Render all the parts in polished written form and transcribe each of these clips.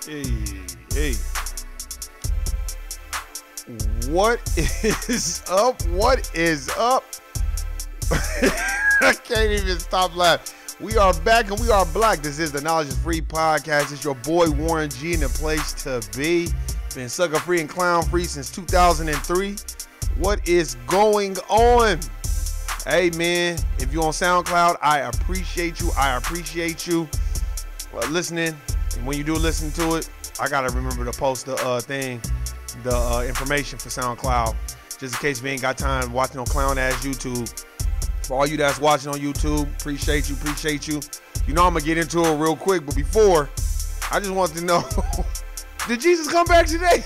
Hey. Hey. What is up? What is up? I can't even stop laughing. We are back and we are black. This is the Knowledge is Free podcast. It's your boy Warren G in the place to be. Been sucker free and clown free since 2003. What is going on? Hey man, if you're on SoundCloud, I appreciate you listening. And when you do listen to it, I gotta remember to post the information for SoundCloud, just in case we ain't got time watching on clown ass YouTube. For all you that's watching on YouTube, appreciate you. You know I'm gonna get into it real quick, but before, I just want to know, did Jesus come back today?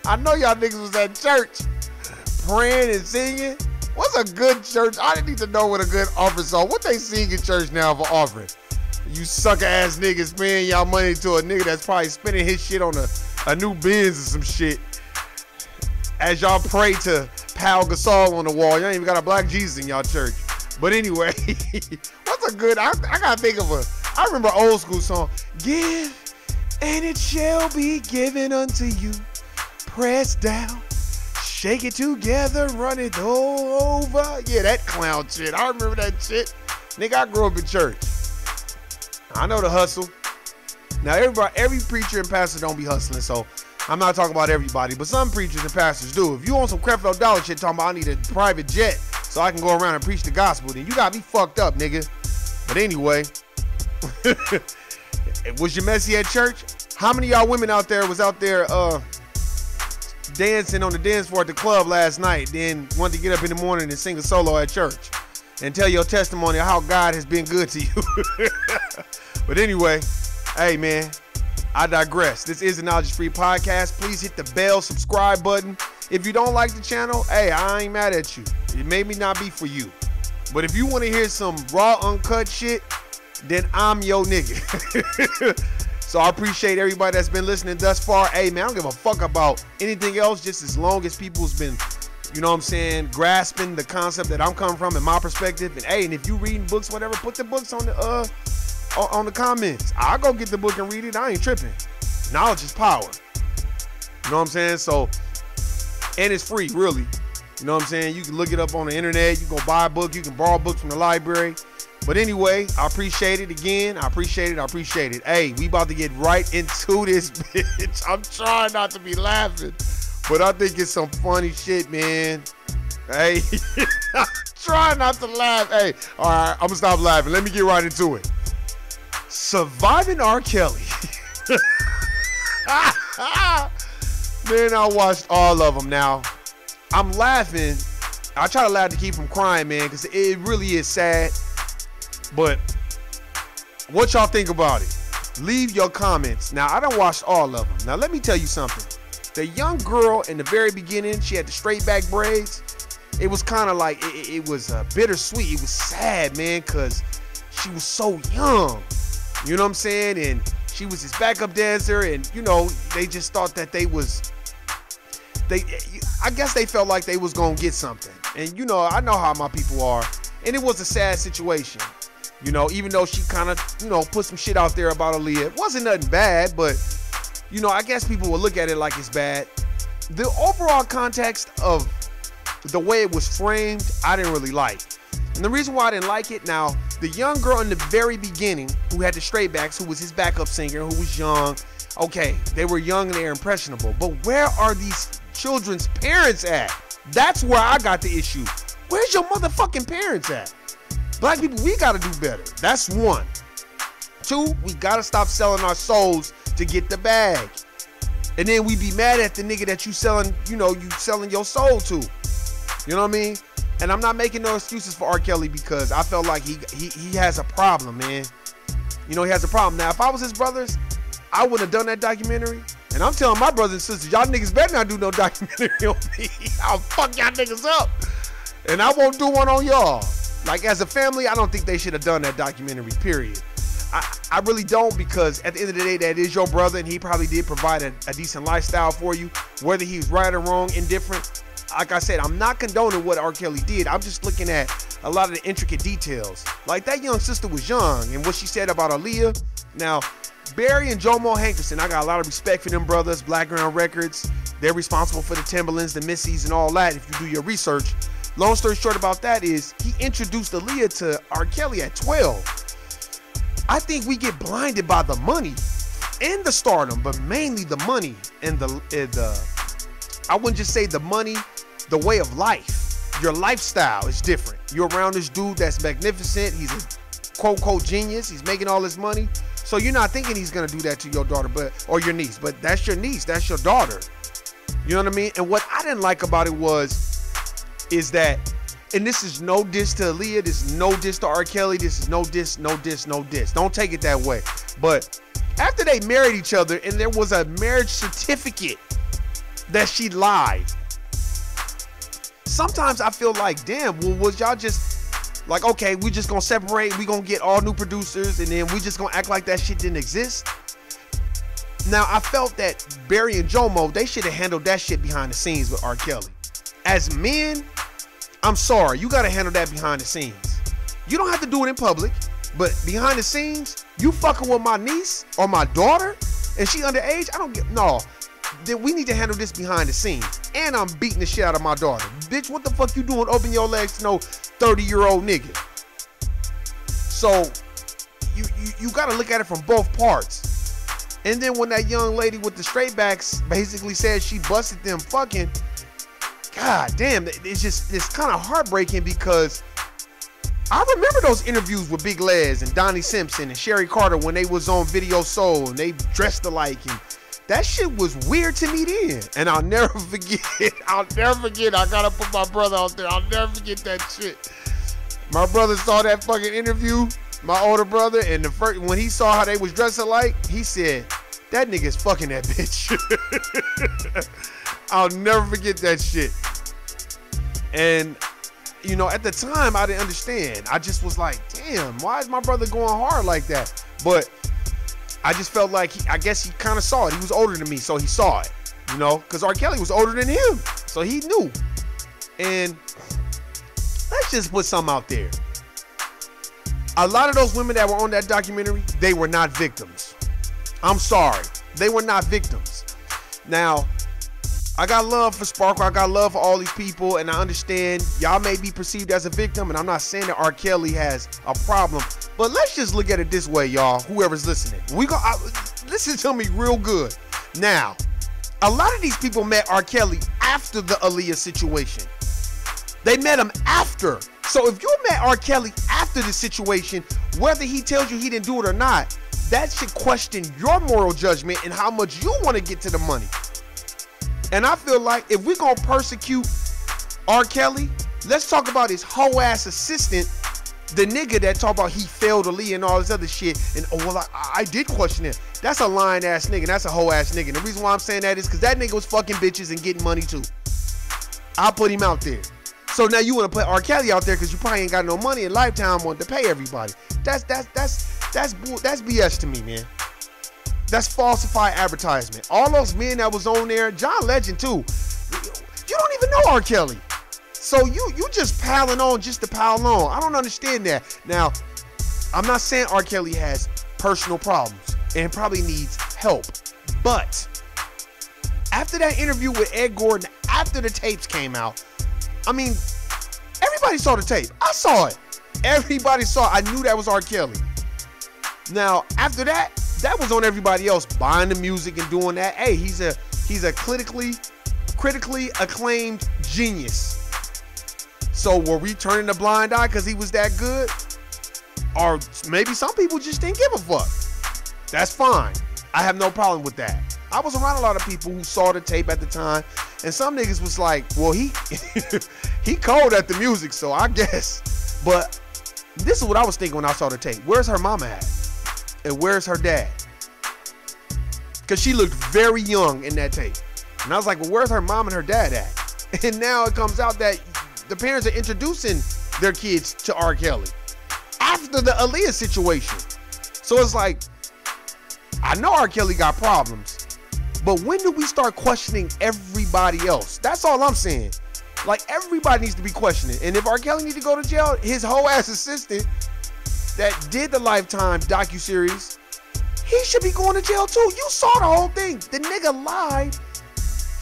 I know y'all niggas was at church praying and singing. What's a good church? I need to know what a good offering song. What they sing in church now for offering? You sucker ass niggas paying y'all money to a nigga that's probably spending his shit on a new Benz or some shit. As y'all pray to Pal Gasol on the wall. Y'all ain't even got a black Jesus in y'all church. But anyway, what's a good, I gotta think of I remember an old school song. Give and it shall be given unto you. Press down, shake it together, run it over. Yeah, that clown shit. I remember that shit. Nigga, I grew up in church. I know the hustle. Now, every preacher and pastor don't be hustling, so I'm not talking about everybody, but some preachers and pastors do. If you want some Creflo Dollar shit talking about I need a private jet so I can go around and preach the gospel, then you got me fucked up, nigga. But anyway, was you messy at church? How many of y'all women out there was out there dancing on the dance floor at the club last night, then wanted to get up in the morning and sing a solo at church and tell your testimony of how God has been good to you? But anyway, hey man, I digress. This is the Knowledge is Free podcast. Please hit the bell, subscribe button. If you don't like the channel, hey, I ain't mad at you. It may not be for you. But if you want to hear some raw, uncut shit, then I'm your nigga. So I appreciate everybody that's been listening thus far. Hey man, I don't give a fuck about anything else, just as long as people's been, you know what I'm saying, grasping the concept that I'm coming from and my perspective. And hey, and if you reading books, whatever, put the books on the comments. I'll go get the book and read it. I ain't tripping. Knowledge is power. You know what I'm saying? So, and it's free, really. You know what I'm saying? You can look it up on the internet. You can buy a book. You can borrow books from the library. But anyway, I appreciate it again. I appreciate it. Hey, we about to get right into this bitch. I'm trying not to be laughing, but I think it's some funny shit, man. Hey, try not to laugh. Hey, all right, I'm gonna stop laughing. Let me get right into it. Surviving R.Kelly. Man, I watched all of them. Now, I'm laughing. I try to laugh to keep from crying, man, because it really is sad. But what y'all think about it? Leave your comments. Now, I done watched all of them. Now, let me tell you something. The young girl in the very beginning, she had the straight back braids. It was kind of like, it was bittersweet. It was sad, man, because she was so young. You know what I'm saying? And she was his backup dancer, and you know, they just thought that I guess they felt like they was gonna get something. And you know, I know how my people are. And it was a sad situation. You know, even though she kind of, you know, put some shit out there about Aaliyah. It wasn't nothing bad, but you know, I guess people will look at it like it's bad. The overall context of the way it was framed, I didn't really like. And the reason why I didn't like it, now, the young girl in the very beginning who had the straight backs, who was his backup singer, who was young, okay, they were young and they're impressionable, but where are these children's parents at? That's where I got the issue. Where's your motherfucking parents at? Black people, we gotta do better. That's one. Two, we gotta stop selling our souls to get the bag. And then we be mad at the nigga that you selling, you know, you selling your soul to. You know what I mean? And I'm not making no excuses for R. Kelly because I felt like he has a problem, man. You know, he has a problem. Now, if I was his brothers, I wouldn't have done that documentary. And I'm telling my brothers and sisters, y'all niggas better not do no documentary on me. I'll fuck y'all niggas up. And I won't do one on y'all. Like, as a family, I don't think they should have done that documentary, period. I really don't, because at the end of the day, that is your brother, and he probably did provide a decent lifestyle for you. Whether he's right or wrong, indifferent, like I said, I'm not condoning what R. Kelly did. I'm just looking at a lot of the intricate details. Like, that young sister was young, and what she said about Aaliyah. Now, Barry and Jomo Hankerson, I got a lot of respect for them brothers. Blackground Records, they're responsible for the Timberlands, the Missies, and all that, if you do your research. Long story short about that is, he introduced Aaliyah to R. Kelly at 12. I think we get blinded by the money and the stardom, but mainly the money and I wouldn't just say the money, the way of life. Your lifestyle is different. You're around this dude that's magnificent. He's a quote genius. He's making all this money. So you're not thinking he's gonna do that to your daughter, or your niece, but that's your niece, that's your daughter. You know what I mean? And what I didn't like about it is that, and this is no diss to Aaliyah, this is no diss to R. Kelly, this is no diss. Don't take it that way. But after they married each other and there was a marriage certificate that she lied, sometimes I feel like, damn, well, was y'all just like, okay, we just gonna separate, we gonna get all new producers, and then we just gonna act like that shit didn't exist? Now, I felt that Barry and Jomo, they should have handled that shit behind the scenes with R. Kelly. As men, I'm sorry, you gotta handle that behind the scenes. You don't have to do it in public, but behind the scenes, you fucking with my niece or my daughter, and she underage, I don't get, no. Then we need to handle this behind the scenes. And I'm beating the shit out of my daughter. Bitch, what the fuck you doing? Open your legs to no 30-year-old nigga. So, you gotta look at it from both parts. And then when that young lady with the straight backs basically said she busted them fucking, God damn, it's kind of heartbreaking, because I remember those interviews with Big Les and Donnie Simpson and Sherry Carter when they was on Video Soul and they dressed alike, and that shit was weird to me then. And I'll never forget, I gotta put my brother out there, I'll never forget that shit. My brother saw that fucking interview, my older brother, and when he saw how they was dressed alike, he said, that nigga's fucking that bitch. I'll never forget that shit. And, you know, at the time, I didn't understand. I just was like, damn, why is my brother going hard like that? But I just felt like, I guess he kind of saw it. He was older than me, so he saw it, you know, because R. Kelly was older than him, so he knew. And let's just put something out there. A lot of those women that were on that documentary, they were not victims. I'm sorry. They were not victims. Now, I got love for Sparkle. I got love for all these people, and I understand y'all may be perceived as a victim, and I'm not saying that R. Kelly has a problem, but let's just look at it this way, y'all, whoever's listening. Listen to me real good. Now, a lot of these people met R. Kelly after the Aaliyah situation. They met him after. So if you met R. Kelly after the situation, whether he tells you he didn't do it or not, that should question your moral judgment and how much you want to get to the money. And I feel like if we're going to persecute R. Kelly, let's talk about his whole ass assistant, the nigga that talk about he failed Aaliyah and all this other shit. And, oh, well, I did question him. That's a lying ass nigga. That's a hoe ass nigga. And the reason why I'm saying that is because that nigga was fucking bitches and getting money too. I'll put him out there. So now you want to put R. Kelly out there because you probably ain't got no money, and Lifetime wanted to pay everybody. That's BS to me, man. That's falsified advertisement. All those men that was on there, John Legend too. You don't even know R. Kelly. So you just piling on just to pile on. I don't understand that. Now, I'm not saying R. Kelly has personal problems and probably needs help. But after that interview with Ed Gordon, after the tapes came out, I mean, everybody saw the tape. I saw it. Everybody saw it. I knew that was R. Kelly. Now, after that, that was on everybody else buying the music and doing that. Hey, he's a critically acclaimed genius. So were we turning a blind eye because he was that good? Or maybe some people just didn't give a fuck. That's fine. I have no problem with that. I was around a lot of people who saw the tape at the time, and some niggas was like, well, he He cold at the music, so I guess. But this is what I was thinking when I saw the tape. Where's her mama at? And where's her dad? Because she looked very young in that tape. And I was like, well, where's her mom and her dad at? And now it comes out that the parents are introducing their kids to R. Kelly after the Aaliyah situation. So it's like, I know R. Kelly got problems, but when do we start questioning everybody else? That's all I'm saying. Like, everybody needs to be questioning. And if R. Kelly needs to go to jail, his whole ass assistant that did the Lifetime docuseries, he should be going to jail too. You saw the whole thing. The nigga lied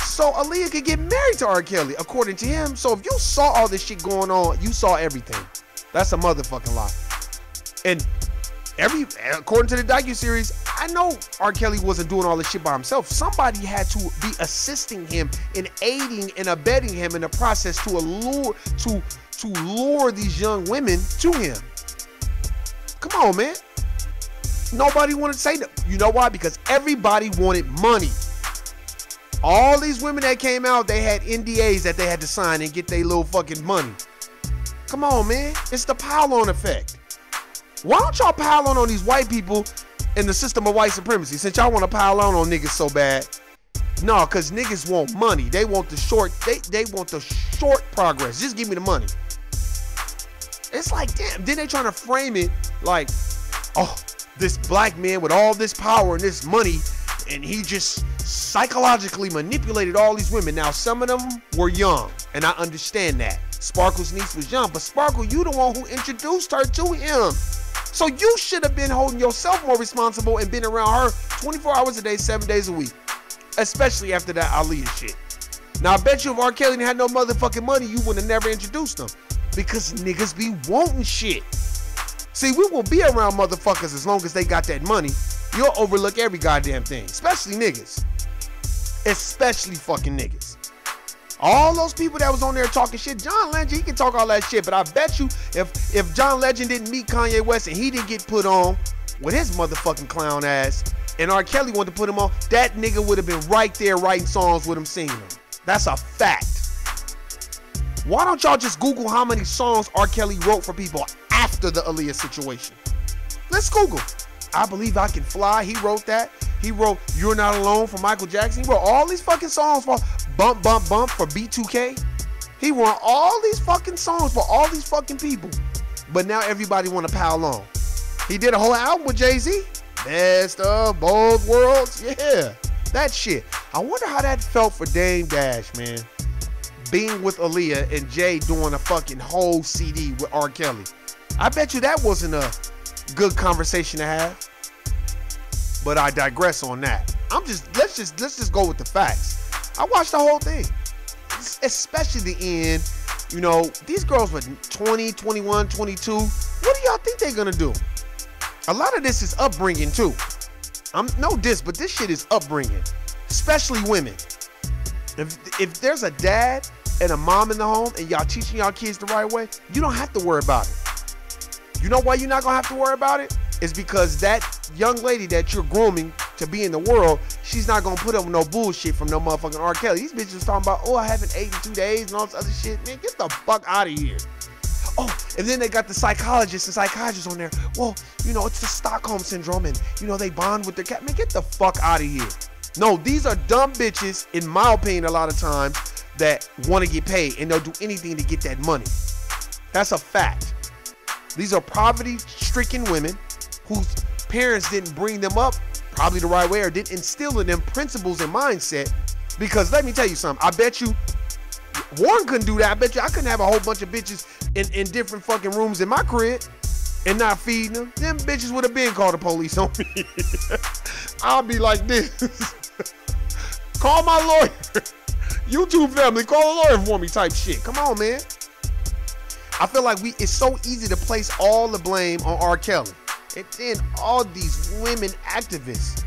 so Aaliyah could get married to R. Kelly, according to him. So if you saw all this shit going on, you saw everything. That's a motherfucking lie. And according to the docuseries, I know R. Kelly wasn't doing all this shit by himself. Somebody had to be assisting him and aiding and abetting him in the process to lure these young women to him. Come on, man. Nobody wanted to say that. You know why? Because everybody wanted money. All these women that came out, they had NDAs that they had to sign and get their little fucking money. Come on, man. It's the pile-on effect. Why don't y'all pile on these white people in the system of white supremacy, since y'all want to pile on niggas so bad? No, because niggas want money. They want the short, they want the short progress. Just give me the money. It's like, damn, then they trying to frame it like, oh, this black man with all this power and this money, and he just psychologically manipulated all these women. Now, some of them were young, and I understand that. Sparkle's niece was young, but Sparkle, you the one who introduced her to him. So you should have been holding yourself more responsible and been around her 24 hours a day, 7 days a week. Especially after that Aaliyah shit. Now, I bet you if R. Kelly had no motherfucking money, you would have never introduced him. Because niggas be wanting shit. See, we will be around motherfuckers as long as they got that money. You'll overlook every goddamn thing. Especially niggas. Especially fucking niggas. All those people that was on there talking shit, John Legend, he can talk all that shit, but I bet you if John Legend didn't meet Kanye West and he didn't get put on with his motherfucking clown ass, and R. Kelly wanted to put him on, that nigga would have been right there writing songs with him, singing them. That's a fact. Why don't y'all just Google how many songs R. Kelly wrote for people after the Aaliyah situation? Let's Google. I Believe I Can Fly, he wrote that. He wrote You're Not Alone for Michael Jackson. He wrote all these fucking songs for Bump Bump Bump for B2K. He wrote all these fucking songs for all these fucking people. But now everybody want to pile on. He did a whole album with Jay-Z. Best of both worlds. Yeah, that shit. I wonder how that felt for Dame Dash, man. Being with Aaliyah and Jay doing a fucking whole CD with R. Kelly. I bet you that wasn't a good conversation to have. But I digress on that. Let's just go with the facts. I watched the whole thing, especially the end. You know, these girls were 20, 21, 22. What do y'all think they're gonna do? A lot of this is upbringing too. I'm no diss, but this shit is upbringing, especially women. If there's a dad and a mom in the home and y'all teaching y'all kids the right way, you don't have to worry about it. You know why you're not gonna have to worry about it? It's because that young lady that you're grooming to be in the world, she's not gonna put up with no bullshit from no motherfucking R. Kelly. These bitches was talking about, oh, I haven't ate in 2 days and all this other shit. Man, get the fuck out of here. Oh, and then they got the psychologists and psychiatrists on there. Well, you know, it's the Stockholm syndrome and, you know, they bond with their cat. Man, get the fuck out of here. No, these are dumb bitches, in my opinion, a lot of times, that want to get paid and they'll do anything to get that money. That's a fact. These are poverty-stricken women whose parents didn't bring them up probably the right way or didn't instill in them principles and mindset. Because let me tell you something, I bet you Warren couldn't do that. I bet you I couldn't have a whole bunch of bitches in different fucking rooms in my crib and not feeding them. Them bitches would have been called the police on me. I'll be like this. Call my lawyer. YouTube family, call a lawyer for me type shit. Come on, man. I feel like it's so easy to place all the blame on R. Kelly. And then all these women activists.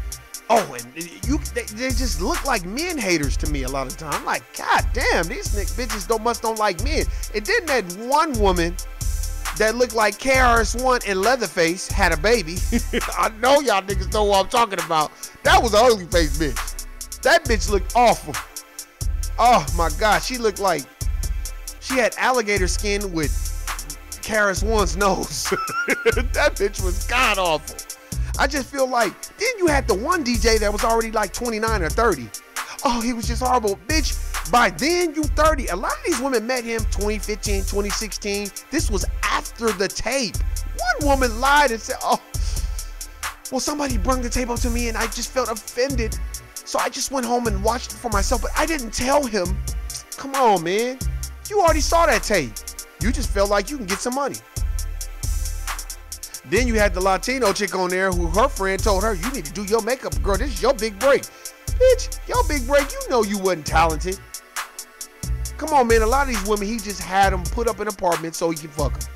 Oh, and they just look like men haters to me a lot of the time. I'm like, God damn, these bitches don't like men. And then that one woman that looked like KRS-One and Leatherface had a baby. I know y'all niggas know what I'm talking about. That was an ugly face bitch. That bitch looked awful. Oh my God, she looked like She had alligator skin with Karis One's nose. That bitch was god awful. I just feel like, then you had the one DJ that was already like 29 or 30. Oh, he was just horrible. Bitch, by then you 30. A lot of these women met him 2015, 2016. This was after the tape. One woman lied and said, oh, well, somebody brought the tape up to me and I just felt offended. So I just went home and watched it for myself, but I didn't tell him. Come on, man. You already saw that tape. You just felt like you can get some money. Then you had the Latino chick on there who her friend told her, you need to do your makeup, girl. This is your big break. Bitch, your big break, you know you wasn't talented. Come on, man. A lot of these women, he just had them put up in apartments so he can fuck them.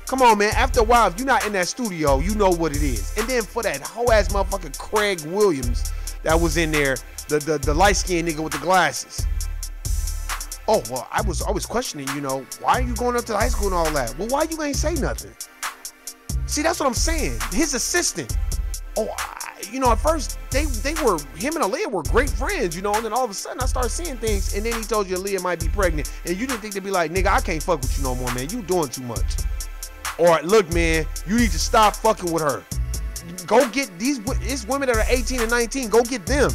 Come on, man. After a while, if you're not in that studio, you know what it is. And then for that whole ass motherfucker Craig Williams that was in there, the light-skinned nigga with the glasses. Oh, well, I was always questioning, you know, why are you going up to high school and all that? Well, why you ain't say nothing? See, that's what I'm saying. His assistant. Oh, you know, at first, they were, him and Aaliyah were great friends, you know, and then all of a sudden I started seeing things, and then he told you Aaliyah might be pregnant, and you didn't think they'd be like, nigga, I can't fuck with you no more, man. You doing too much. Or, look, man, you need to stop fucking with her. Go get it's women that are 18 and 19, go get them.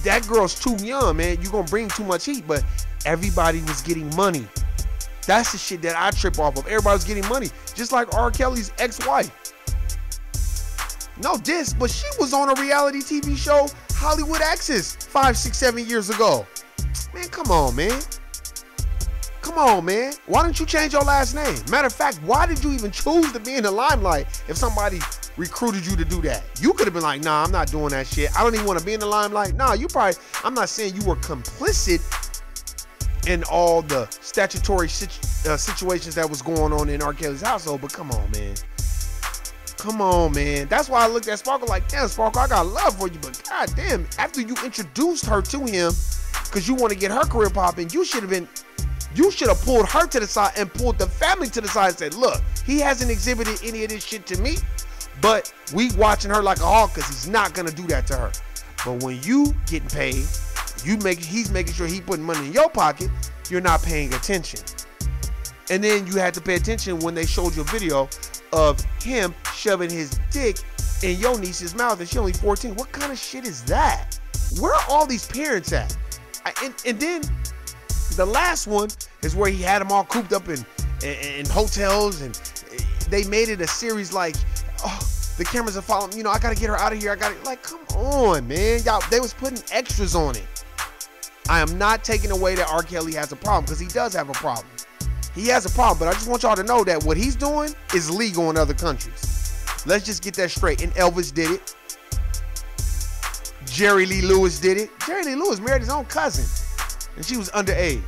That girl's too young, man. You're gonna bring too much heat, but everybody was getting money. That's the shit that I trip off of. Everybody was getting money. Just like R. Kelly's ex-wife. No diss, but she was on a reality TV show, Hollywood Access, 5, 6, 7 years ago. Man, come on, man. Come on, man. Why don't you change your last name? Matter of fact, why did you even choose to be in the limelight if somebody recruited you to do that? You could have been like, nah, I'm not doing that shit. I don't even want to be in the limelight. Nah, you probably, I'm not saying you were complicit in all the statutory situations that was going on in R. Kelly's household, but come on, man. Come on, man. That's why I looked at Sparkle like, damn, Sparkle, I got love for you, but goddamn, after you introduced her to him, because you want to get her career popping, you should have pulled her to the side and pulled the family to the side and said, look, he hasn't exhibited any of this shit to me, but we watching her like a hawk because he's not going to do that to her. But when you getting paid, he's making sure he putting money in your pocket, you're not paying attention. And then you had to pay attention when they showed you a video of him shoving his dick in your niece's mouth and she only 14. What kind of shit is that? Where are all these parents at? And then the last one is where he had them all cooped up in hotels, and they made it a series like, oh, the cameras are following, you know, I gotta get her out of here. Like, come on, man. Y'all, they was putting extras on it. I am not taking away that R. Kelly has a problem, because he does have a problem. He has a problem, but I just want y'all to know that what he's doing is legal in other countries. Let's just get that straight. And Elvis did it. Jerry Lee Lewis did it. Jerry Lee Lewis married his own cousin, and she was underage.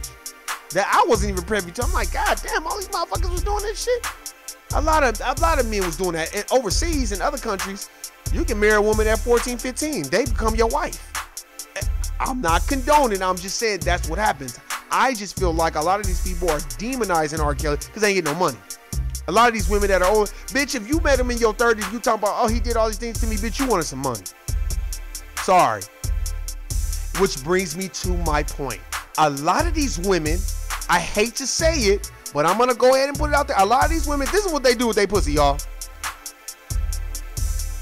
That I wasn't even privy to. I'm like, God damn, all these motherfuckers was doing this shit. A lot of men was doing that. And overseas in other countries, you can marry a woman at 14, 15. They become your wife. I'm not condoning. I'm just saying that's what happens. I just feel like a lot of these people are demonizing R. Kelly because they ain't getting no money. A lot of these women that are old, bitch, if you met him in your 30s, you talking about, oh, he did all these things to me, bitch, you wanted some money. Sorry. Which brings me to my point. A lot of these women, I hate to say it, but I'm going to go ahead and put it out there. A lot of these women, this is what they do with their pussy, y'all.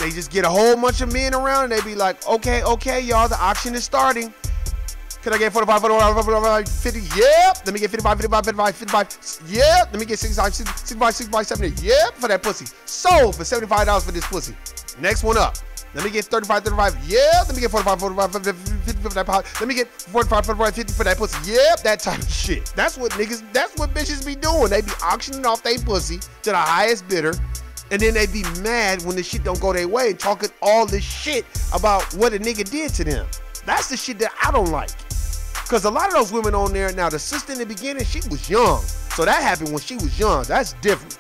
They just get a whole bunch of men around and they be like, okay, y'all, the auction is starting. Can I get 45, 45, 50? Yep. Let me get 55, 55, 55, 55. Yep. Let me get 65, 65, 65, 70. Yep. For that pussy. Sold for $75 for this pussy. Next one up. Let me get 35, 35. Yep. Let me get 45, 45, 50, 50 for that pound. Let me get 45, 45, 50 for that pussy. Yep. That type of shit. That's what bitches be doing. They be auctioning off their pussy to the highest bidder. And then they be mad when the shit don't go their way, talking all this shit about what a nigga did to them. That's the shit that I don't like. Because a lot of those women on there, now the sister in the beginning, she was young. So that happened when she was young. That's different.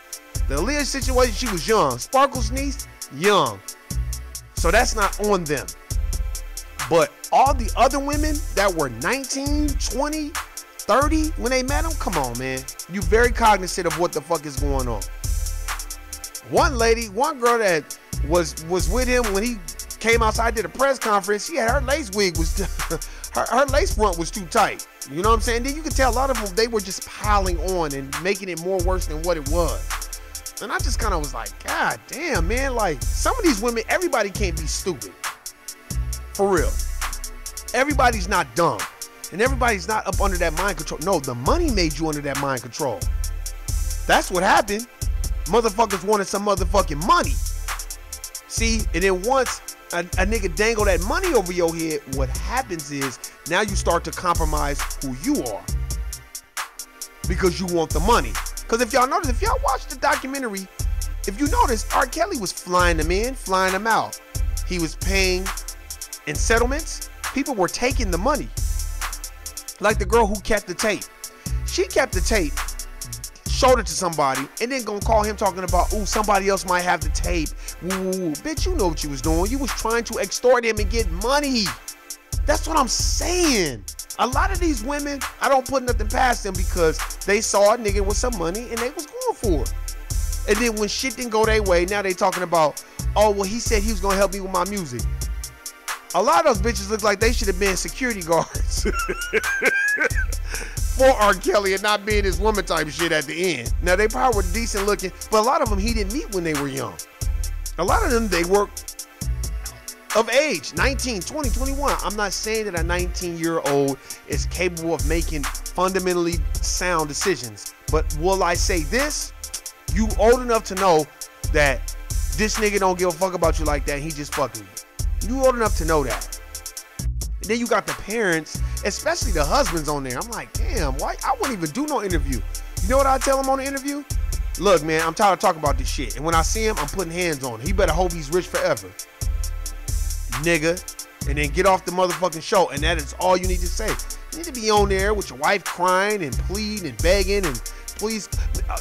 The Aaliyah situation, she was young. Sparkle's niece, young. So that's not on them. But all the other women that were 19, 20, 30 when they met him, come on, man. You very cognizant of what the fuck is going on. One girl that was with him when he came outside, did a press conference, she had her lace wig was her lace front was too tight. You know what I'm saying? Then you could tell a lot of them, they were just piling on and making it more worse than what it was. And I just kind of was like, God damn, man. Like, some of these women, everybody can't be stupid. For real. Everybody's not dumb. And everybody's not up under that mind control. No, the money made you under that mind control. That's what happened. Motherfuckers wanted some motherfucking money. See, and then once a nigga dangle that money over your head, what happens is now you start to compromise who you are because you want the money. Because if y'all notice, if y'all watch the documentary, if you notice, R. Kelly was flying them in, flying them out. He was paying in settlements. People were taking the money. Like the girl who kept the tape. She kept the tape, showed it to somebody, and then gonna call him talking about, ooh, somebody else might have the tape. Ooh, bitch, you know what you was doing. You was trying to extort him and get money. That's what I'm saying. A lot of these women, I don't put nothing past them because they saw a nigga with some money and they was going for it. And then when shit didn't go their way, now they talking about, oh, well, he said he was gonna help me with my music. A lot of those bitches look like they should have been security guards for R. Kelly and not being this woman type shit at the end. Now, they probably were decent looking, but a lot of them he didn't meet when they were young. A lot of them, they were of age, 19, 20, 21. I'm not saying that a 19-year-old is capable of making fundamentally sound decisions, but will I say this? You old enough to know that this nigga don't give a fuck about you like that. He just fucking you. You old enough to know that. And then you got the parents, especially the husbands on there. I'm like, damn, why? I wouldn't even do no interview. You know what I tell him on the interview? Look, man, I'm tired of talking about this shit. And when I see him, I'm putting hands on him. He better hope he's rich forever. Nigga. And then get off the motherfucking show. And that is all you need to say. You need to be on there with your wife crying and pleading and begging and please,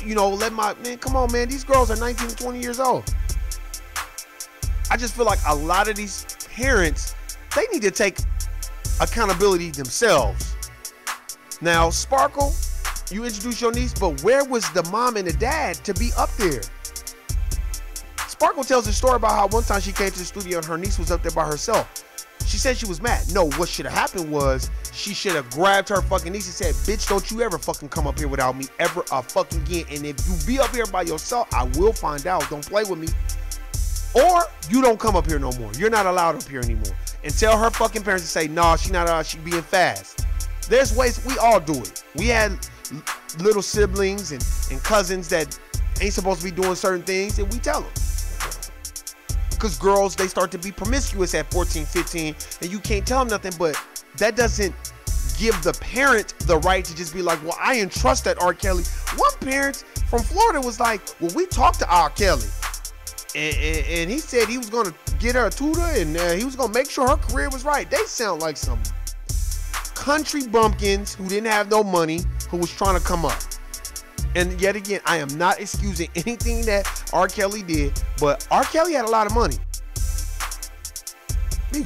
you know, let my, man, come on, man. These girls are 19 to 20 years old. I just feel like a lot of these parents, they need to take accountability themselves. Now, Sparkle, you introduced your niece, but where was the mom and the dad to be up there? Sparkle tells a story about how one time she came to the studio and her niece was up there by herself. She said she was mad. No, what should have happened was she should have grabbed her fucking niece and said, bitch, don't you ever fucking come up here without me ever fucking again. And if you be up here by yourself, I will find out. Don't play with me. Or you don't come up here no more. You're not allowed up here anymore. And tell her fucking parents to say, nah, she not allowed, she being fast. There's ways, we all do it. We had little siblings and cousins that ain't supposed to be doing certain things, and we tell them. Because girls, they start to be promiscuous at 14, 15, and you can't tell them nothing, but that doesn't give the parent the right to just be like, well, I entrust that R. Kelly. One parent from Florida was like, well, we talked to R. Kelly. And he said he was going to get her a tutor and he was going to make sure her career was right. They sound like some country bumpkins who didn't have no money, who was trying to come up. And yet again, I am not excusing anything that R. Kelly did, but R. Kelly had a lot of money.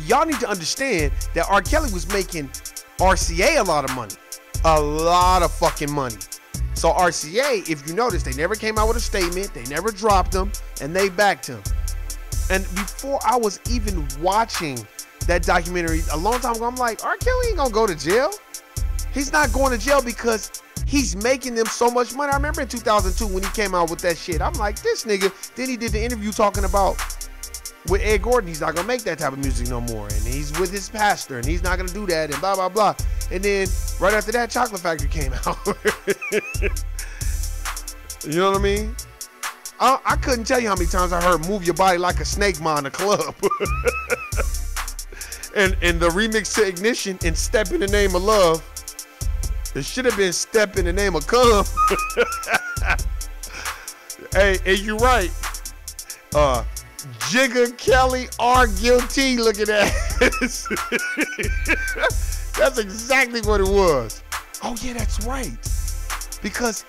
Y'all need to understand that R. Kelly was making RCA a lot of money. A lot of fucking money. So RCA, if you notice, they never came out with a statement. They never dropped him, and they backed him. And before I was even watching that documentary a long time ago, I'm like, R. Kelly ain't gonna go to jail. He's not going to jail because he's making them so much money. I remember in 2002 when he came out with that shit. I'm like, this nigga. Then he did the interview talking about with Ed Gordon, he's not gonna make that type of music no more. And he's with his pastor, and he's not gonna do that, and blah, blah, blah. And then right after that, Chocolate Factory came out. You know what I mean? I couldn't tell you how many times I heard Move Your Body Like a Snake Ma in the club. and the remix to Ignition and Step in the Name of Love. It should have been Step in the Name of Come. Hey, you're right. Jigga Kelly are guilty. Look at that. That's exactly what it was. Oh yeah, that's right. Because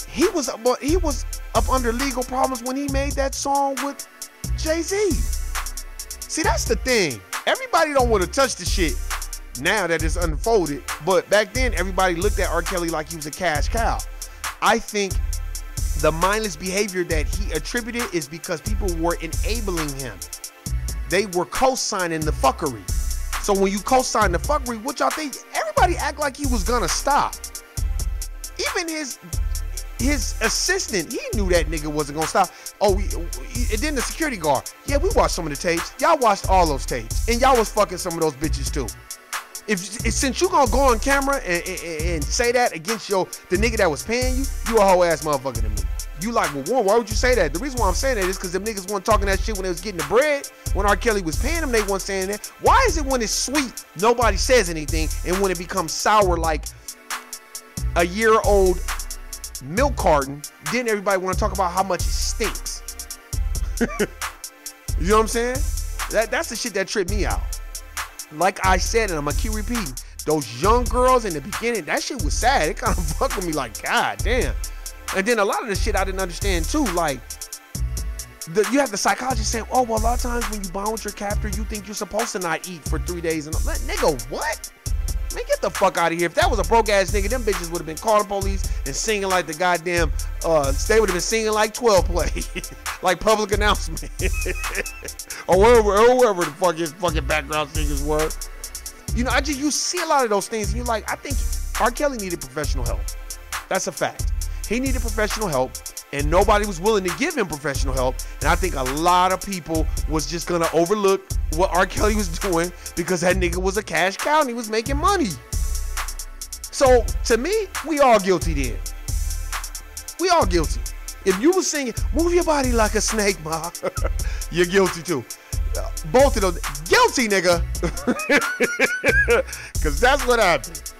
he was up under legal problems when he made that song with Jay-Z. See, that's the thing. Everybody don't want to touch the shit now that it's unfolded. But back then, everybody looked at R. Kelly like he was a cash cow. I think the mindless behavior that he attributed is because people were enabling him. They were co-signing the fuckery. So when you co-sign the fuckery, what y'all think? Everybody act like he was gonna stop. Even his assistant, he knew that nigga wasn't gonna stop. Oh, and then the security guard. Yeah, we watched some of the tapes. Y'all watched all those tapes, and y'all was fucking some of those bitches too. If since you gonna go on camera and say that against the nigga that was paying you, you a whole ass motherfucker to me. You like, well, Warren, why would you say that? The reason why I'm saying that is because them niggas weren't talking that shit when they was getting the bread. When R. Kelly was paying them, they weren't saying that. Why is it when it's sweet, nobody says anything, and when it becomes sour like a year-old milk carton, then everybody want to talk about how much it stinks? You know what I'm saying? That's the shit that tripped me out. Like I said, and I'm gonna keep repeating, those young girls in the beginning, that shit was sad. It kind of fucked with me like, God damn. And then a lot of the shit I didn't understand too, like, you have the psychologist saying, oh, well, a lot of times when you bond with your captor, you think you're supposed to not eat for 3 days. And nigga, what? Man, get the fuck out of here. If that was a broke ass nigga, them bitches would have been calling police and singing like the goddamn, they would have been singing like 12 play, like public announcement, or wherever the fuck his fucking background singers were. You know, you see a lot of those things, and you're like, I think R. Kelly needed professional help. That's a fact. He needed professional help, and nobody was willing to give him professional help. And I think a lot of people was just gonna overlook what R. Kelly was doing because that nigga was a cash cow and he was making money. So to me, we all guilty then. We all guilty. If you was singing, move your body like a snake, ma, you're guilty too. Both of them, guilty, nigga. Because that's what happened.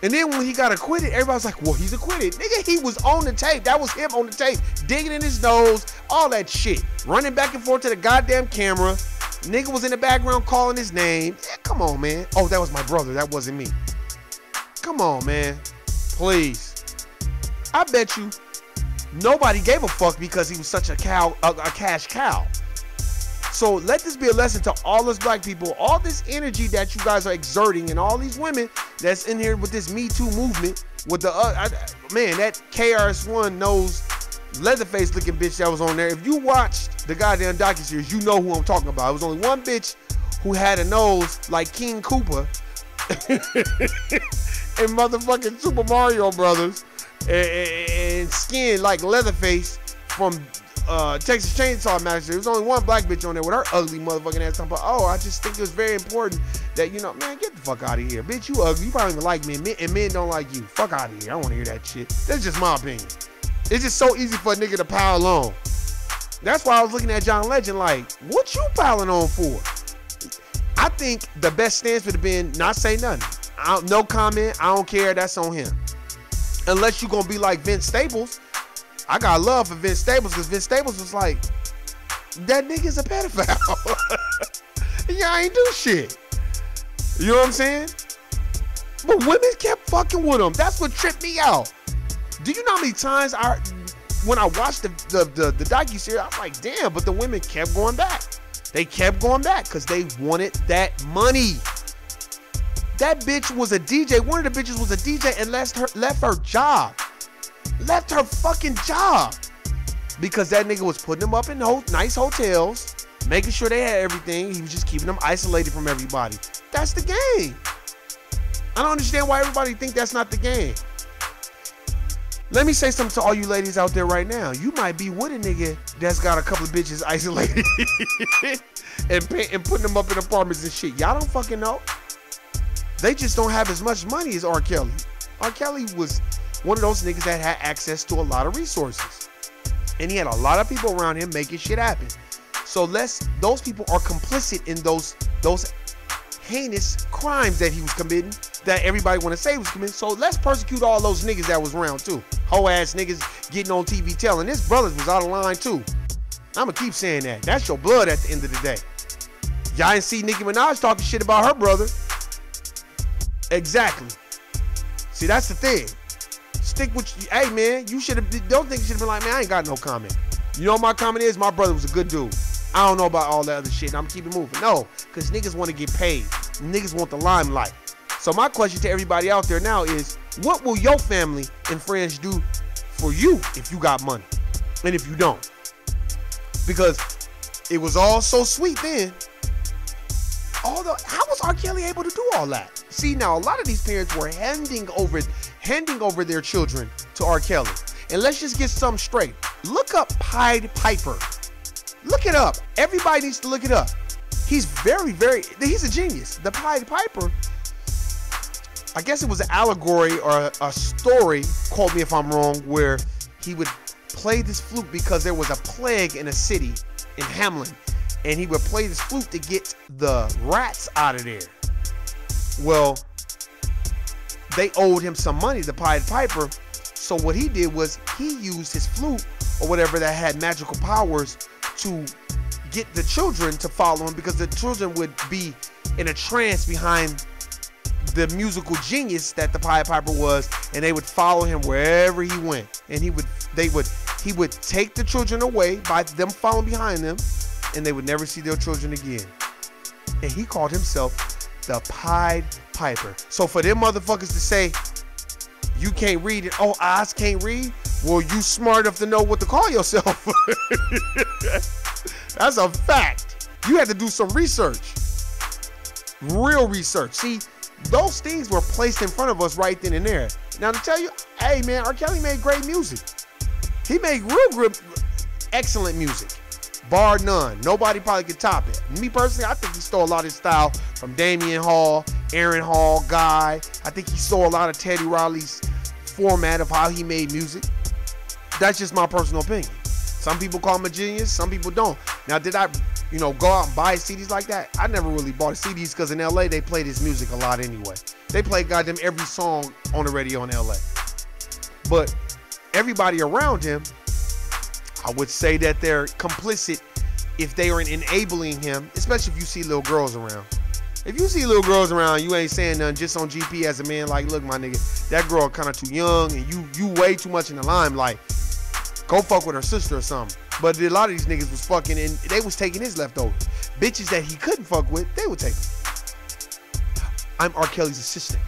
And then when he got acquitted, everybody's like, well, he's acquitted. Nigga, he was on the tape. That was him on the tape. Digging in his nose, all that shit. Running back and forth to the goddamn camera. Nigga was in the background calling his name. Yeah, come on, man. Oh, that was my brother. That wasn't me. Come on, man. Please. I bet you nobody gave a fuck because he was such a cash cow. So let this be a lesson to all us black people. All this energy that you guys are exerting and all these women that's in here with this Me Too movement with the, man, that KRS-One nose Leatherface looking bitch that was on there. If you watched the goddamn docuseries, you know who I'm talking about. It was only one bitch who had a nose like King Koopa and motherfucking Super Mario Brothers and skin like Leatherface from Texas Chainsaw Massacre. There was only one black bitch on there with her ugly motherfucking ass talking about, oh, I just think it was very important that, you know, man, get the fuck out of here. Bitch, you ugly. You probably even like men, and men don't like you. Fuck out of here. I don't want to hear that shit. That's just my opinion. It's just so easy for a nigga to pile on. That's why I was looking at John Legend like, what you piling on for? I think the best stance would have been not say nothing. No comment. I don't care. That's on him. Unless you gonna be like Vince Staples. I got love for Vince Staples because Vince Staples was like, that nigga's a pedophile. Y'all ain't do shit. You know what I'm saying? But women kept fucking with him. That's what tripped me out. Do you know how many times when I watched the docuseries, I was like, damn, but the women kept going back. They kept going back because they wanted that money. That bitch was a DJ. One of the bitches was a DJ and left her job. Left her fucking job because that nigga was putting them up in nice hotels, making sure they had everything. He was just keeping them isolated from everybody. That's the game. I don't understand why everybody think that's not the game. Let me say something to all you ladies out there right now. You might be with a nigga that's got a couple of bitches isolated and putting them up in apartments and shit. Y'all don't fucking know. They just don't have as much money as R. Kelly. R. Kelly was one of those niggas that had access to a lot of resources. And he had a lot of people around him making shit happen. So those people are complicit in those heinous crimes that he was committing, that everybody want to say he was committing. So let's persecute all those niggas that was around too. Hoe ass niggas getting on TV telling his brothers was out of line too. I'ma keep saying that. That's your blood at the end of the day. Y'all ain't see Nicki Minaj talking shit about her brother. Exactly. See, that's the thing. Stick with you. Hey man, you should have. Don't think you should have been like, man, I ain't got no comment. You know what my comment is? My brother was a good dude. I don't know about all that other shit. I'm gonna keep it moving. No, because niggas want to get paid. Niggas want the limelight. So my question to everybody out there now is, what will your family and friends do for you if you got money? And if you don't? Because it was all so sweet then. How was R. Kelly able to do all that? See, now a lot of these parents were handing over their children to R. Kelly. And let's just get something straight. Look up Pied Piper. Look it up. Everybody needs to look it up. He's he's a genius. The Pied Piper, I guess it was an allegory or a story, quote me if I'm wrong, where he would play this flute because there was a plague in a city in Hamlin. And he would play this flute to get the rats out of there. Well, they owed him some money, the Pied Piper. So what he did was he used his flute or whatever that had magical powers to get the children to follow him, because the children would be in a trance behind the musical genius that the Pied Piper was, and they would follow him wherever he went. And he would take the children away by them following behind them, and they would never see their children again. And he called himself the Pied Piper. So for them motherfuckers to say, you can't read it, oh, eyes can't read, well, you smart enough to know what to call yourself. That's a fact. You had to do some research. Real research. See, those things were placed in front of us right then and there. Now to tell you, hey man, R. Kelly made great music. He made real good, excellent music. Bar none. Nobody probably could top it. Me personally, I think he stole a lot of his style from Damian Hall, Aaron Hall, Guy. I think he stole a lot of Teddy Riley's format of how he made music. That's just my personal opinion. Some people call him a genius, some people don't. Now, did I, go out and buy CDs like that? I never really bought CDs because in LA, they played his music a lot anyway. They played goddamn every song on the radio in LA. But everybody around him, I would say that they're complicit if they are enabling him, especially if you see little girls around. If you see little girls around, you ain't saying nothing just on GP as a man, like, look, my nigga, that girl kind of too young and you way too much in the limelight. Go fuck with her sister or something. But a lot of these niggas was fucking and they was taking his leftovers. Bitches that he couldn't fuck with, they would take them. I'm R. Kelly's assistant.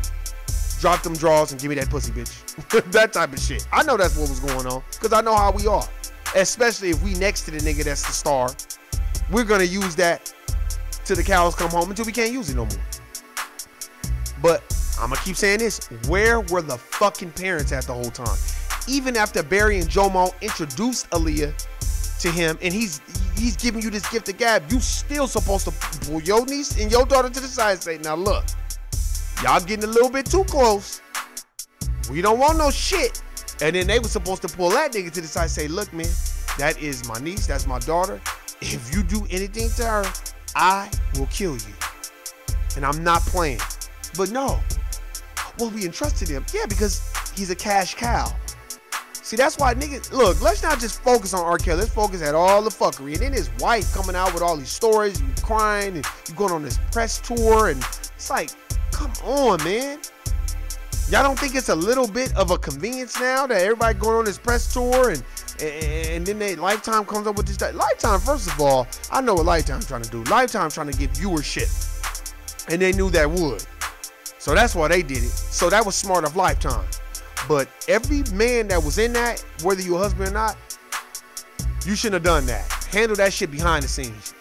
Drop them drawers and give me that pussy, bitch. That type of shit. I know that's what was going on because I know how we are. Especially if we next to the nigga that's the star. We're going to use that till the cows come home until we can't use it no more. But I'm going to keep saying this. Where were the fucking parents at the whole time? Even after Barry and Jomo introduced Aaliyah to him and he's giving you this gift of gab, you still supposed to pull your niece and your daughter to the side and say, now look, y'all getting a little bit too close. We don't want no shit. And then they were supposed to pull that nigga to the side and say, look, man, that is my niece, that's my daughter. If you do anything to her, I will kill you. And I'm not playing. But no. Well, we entrusted him. Yeah, because he's a cash cow. See, that's why niggas, look, let's not just focus on R. Kelly. Let's focus at all the fuckery. And then his wife coming out with all these stories, you crying, and you going on this press tour, and it's like, come on, man. Y'all don't think it's a little bit of a convenience now that everybody going on this press tour and then Lifetime comes up with this? Lifetime, first of all, I know what Lifetime trying to do. Lifetime trying to get viewership. And they knew that would. So that's why they did it. So that was smart of Lifetime. But every man that was in that, whether you're a husband or not, you shouldn't have done that. Handle that shit behind the scenes.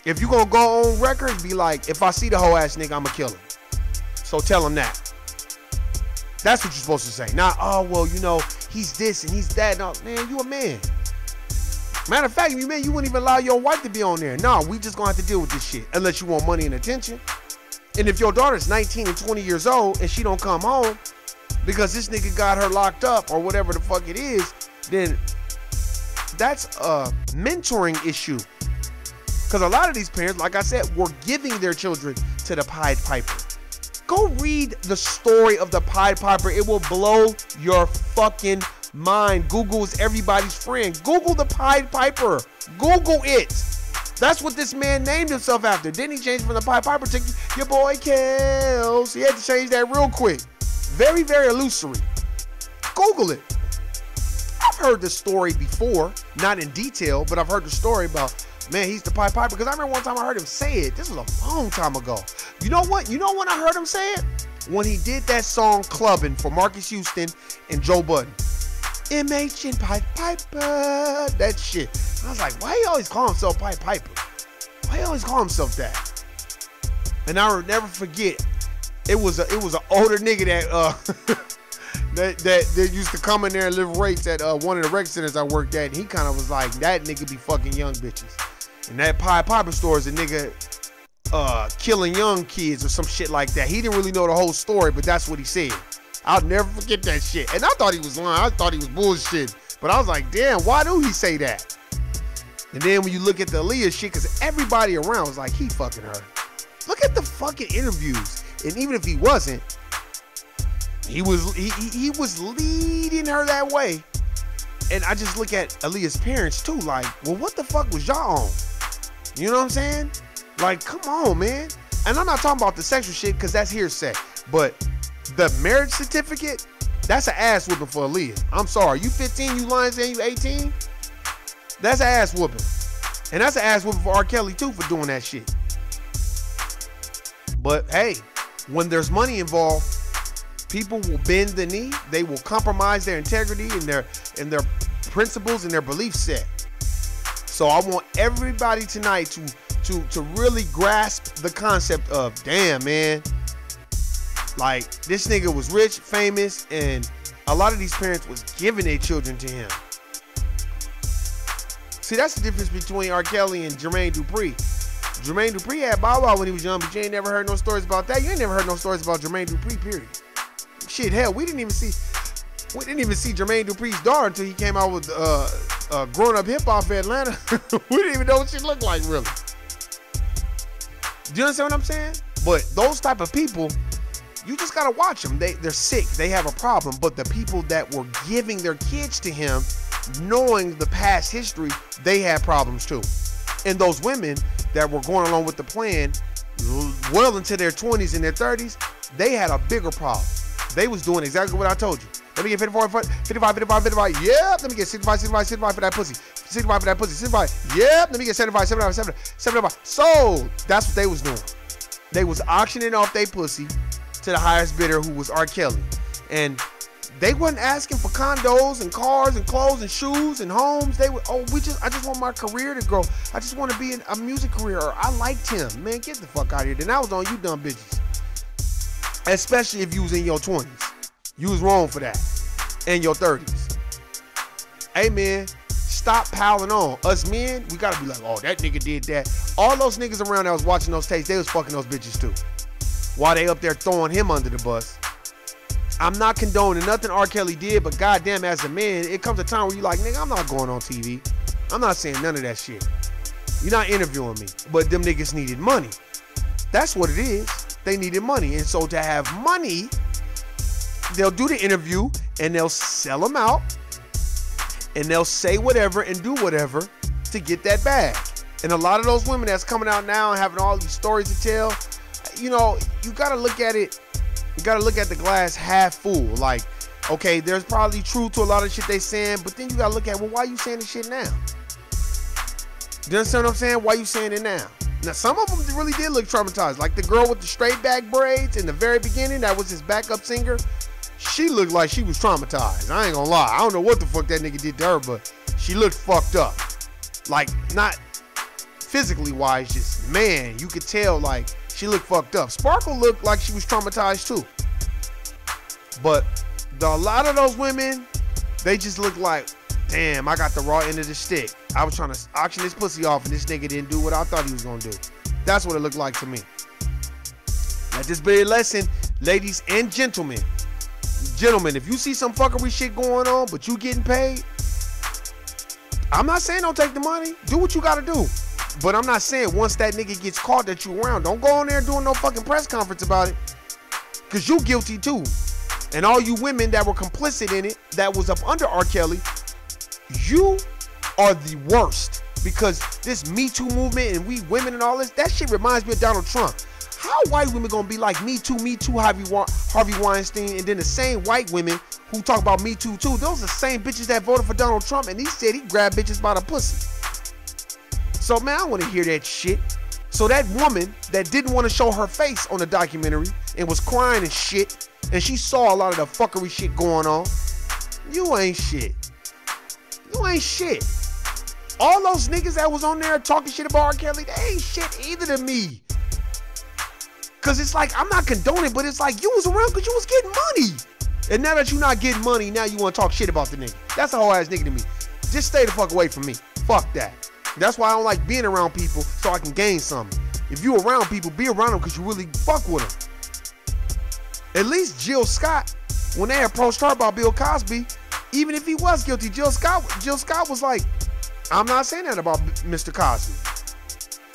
If you're going to go on record, be like, if I see the whole ass nigga, I'm going to kill him. So tell him that. That's what you're supposed to say. Not, oh, well, he's this and he's that. No, man, you a man. Matter of fact, if you man, you wouldn't even allow your wife to be on there. No, we just going to have to deal with this shit. Unless you want money and attention. And if your daughter's 19 and 20 years old and she don't come home because this nigga got her locked up or whatever the fuck it is, then that's a mentoring issue. Because a lot of these parents, like I said, were giving their children to the Pied Piper. Go read the story of the Pied Piper. It will blow your fucking mind. Google is everybody's friend. Google the Pied Piper. Google it. That's what this man named himself after. Didn't he change from the Pied Piper to your boy Kels? He had to change that real quick. Very, very illusory. Google it. I've heard this story before, not in detail, but I've heard the story about, man, he's the Pied Piper. Because I remember one time I heard him say it. This was a long time ago. You know what? You know when I heard him say it? When he did that song Clubbing for Marcus Houston and Joe Budden. MH and Pied Piper. That shit. I was like, why he always call himself Pied Piper? Why he always call himself that? And I will never forget, it was an older nigga that that used to come in there and live rates at one of the rec centers I worked at. And he kind of was like, that nigga be fucking young bitches. And that Pied Piper store is a nigga killing young kids or some shit like that. He didn't really know the whole story, but that's what he said. I'll never forget that shit. And I thought he was lying. I thought he was bullshit. But I was like, damn, why do he say that? And then when you look at the Aaliyah shit, because everybody around was like, he fucking her. Look at the fucking interviews. And even if he wasn't, he was leading her that way. And I just look at Aaliyah's parents too, like, well, what the fuck was y'all on? You know what I'm saying? Like, come on, man. And I'm not talking about the sexual shit, because that's hearsay. But the marriage certificate, that's an ass whooping for Aaliyah. I'm sorry. You 15, you lying saying you 18? That's an ass whooping. And that's an ass whooping for R.Kelly too for doing that shit. But hey, when there's money involved, people will bend the knee. They will compromise their integrity and their principles and their belief set. So I want everybody tonight to really grasp the concept of, damn, man, like, this nigga was rich, famous, and a lot of these parents was giving their children to him. See, that's the difference between R.Kelly and Jermaine Dupri. Jermaine Dupri had Bow Wow when he was young, but you ain't never heard no stories about that. You ain't never heard no stories about Jermaine Dupri, period. Shit, hell, we didn't even see Jermaine Dupri's daughter until he came out with Growing Up Hip Hop in Atlanta. We didn't even know what she looked like, really. Do you understand what I'm saying? But those type of people, you just gotta watch them. They're sick. They have a problem. But the people that were giving their kids to him, knowing the past history, they had problems too. And those women that were going along with the plan well into their 20s and their 30s, they had a bigger problem. They was doing exactly what I told you. Let me get 55. Yep. Let me get 65 for that pussy. 65 for that pussy. 65. Yep. Let me get 75. So that's what they was doing. They was auctioning off their pussy to the highest bidder, who was R. Kelly. And they wasn't asking for condos and cars and clothes and shoes and homes. They were, I just want my career to grow. I just want to be in a music career. Or I liked him. Man, get the fuck out of here. Then I was on you dumb bitches. Especially if you was in your 20s. You was wrong for that. And your 30s. Hey, man, stop piling on. Us men, we got to be like, oh, that nigga did that. All those niggas around that was watching those tapes, they was fucking those bitches too. While they up there throwing him under the bus. I'm not condoning nothing R. Kelly did, but goddamn, as a man, it comes a time where you like, nigga, I'm not going on TV. I'm not saying none of that shit. You're not interviewing me. But them niggas needed money. That's what it is. They needed money. And so to have money, they'll do the interview and they'll sell them out and they'll say whatever and do whatever to get that bag. And a lot of those women that's coming out now and having all these stories to tell, you know, you got to look at it. You got to look at the glass half full. Like, okay, there's probably truth to a lot of shit they saying, but then you got to look at, well, why you saying this shit now? You understand what I'm saying? Why you saying it now? Now, some of them really did look traumatized. Like the girl with the straight back braids in the very beginning, that was his backup singer. She looked like she was traumatized. I ain't gonna lie. I don't know what the fuck that nigga did to her, but she looked fucked up. Like, not physically wise, just, man, you could tell, like, she looked fucked up. Sparkle looked like she was traumatized too. But a lot of those women, they just look like, damn, I got the raw end of the stick. I was trying to auction this pussy off and this nigga didn't do what I thought he was gonna do. That's what it looked like to me. Let this be a lesson, ladies and gentlemen. Gentlemen, if you see some fuckery shit going on, but you getting paid, I'm not saying don't take the money. Do what you gotta do. But I'm not saying once that nigga gets caught that you around, don't go on there doing no fucking press conference about it. Cause you guilty too. And all you women that were complicit in it, that was up under R. Kelly, you are the worst. Because this Me Too movement and we women and all this, that shit reminds me of Donald Trump. How white women gonna be like Me Too, Harvey Weinstein, and then the same white women who talk about Me Too too, those are the same bitches that voted for Donald Trump and he said he grabbed bitches by the pussy. So man, I don't wanna hear that shit. So that woman that didn't want to show her face on the documentary and was crying and shit, and she saw a lot of the fuckery shit going on, you ain't shit. You ain't shit. All those niggas that was on there talking shit about R. Kelly, they ain't shit either to me. Cause it's like, I'm not condoning, but it's like you was around because you was getting money. And now that you're not getting money, now you want to talk shit about the nigga. That's a whole ass nigga to me. Just stay the fuck away from me. Fuck that. That's why I don't like being around people, so I can gain something. If you around people, be around them because you really fuck with them. At least Jill Scott, when they approached her about Bill Cosby, even if he was guilty, Jill Scott was like, I'm not saying that about Mr. Cosby.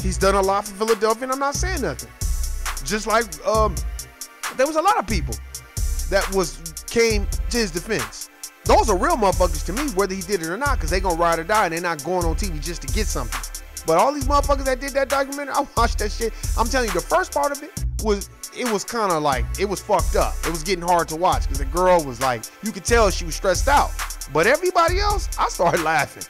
He's done a lot for Philadelphia, and I'm not saying nothing. Just like there was a lot of people that came to his defense. Those are real motherfuckers to me, whether he did it or not, because they gonna ride or die, and they're not going on TV just to get something. But all these motherfuckers that did that documentary, I watched that shit. I'm telling you, the first part of it was kind of like, it was fucked up. It was getting hard to watch because the girl was like, you could tell she was stressed out. But everybody else, I started laughing.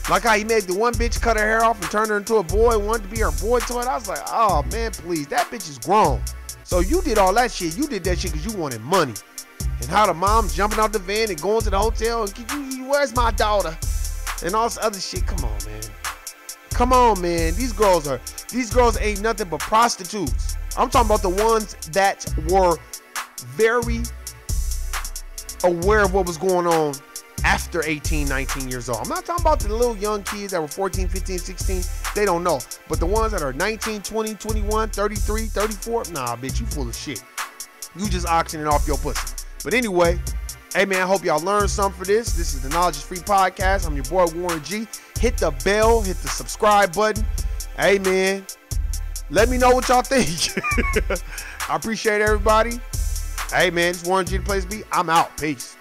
Like how he made the one bitch cut her hair off and turn her into a boy, wanted to be her boy toy. I was like, oh man, please, that bitch is grown. So you did all that shit. You did that shit because you wanted money. And how the mom's jumping out the van and going to the hotel and where's my daughter? And all this other shit. Come on, man. Come on, man. These girls ain't nothing but prostitutes. I'm talking about the ones that were very aware of what was going on after 18, 19 years old. I'm not talking about the little young kids that were 14, 15, 16. They don't know. But the ones that are 19, 20, 21, 33, 34, nah, bitch, you full of shit. You just auctioning off your pussy. But anyway, hey, man, I hope y'all learned something for this. This is the Knowledge is Free podcast. I'm your boy, Warren G. Hit the bell. Hit the subscribe button. Hey, man, let me know what y'all think. I appreciate everybody. Hey, man, it's Warren G, the place to be. I'm out. Peace.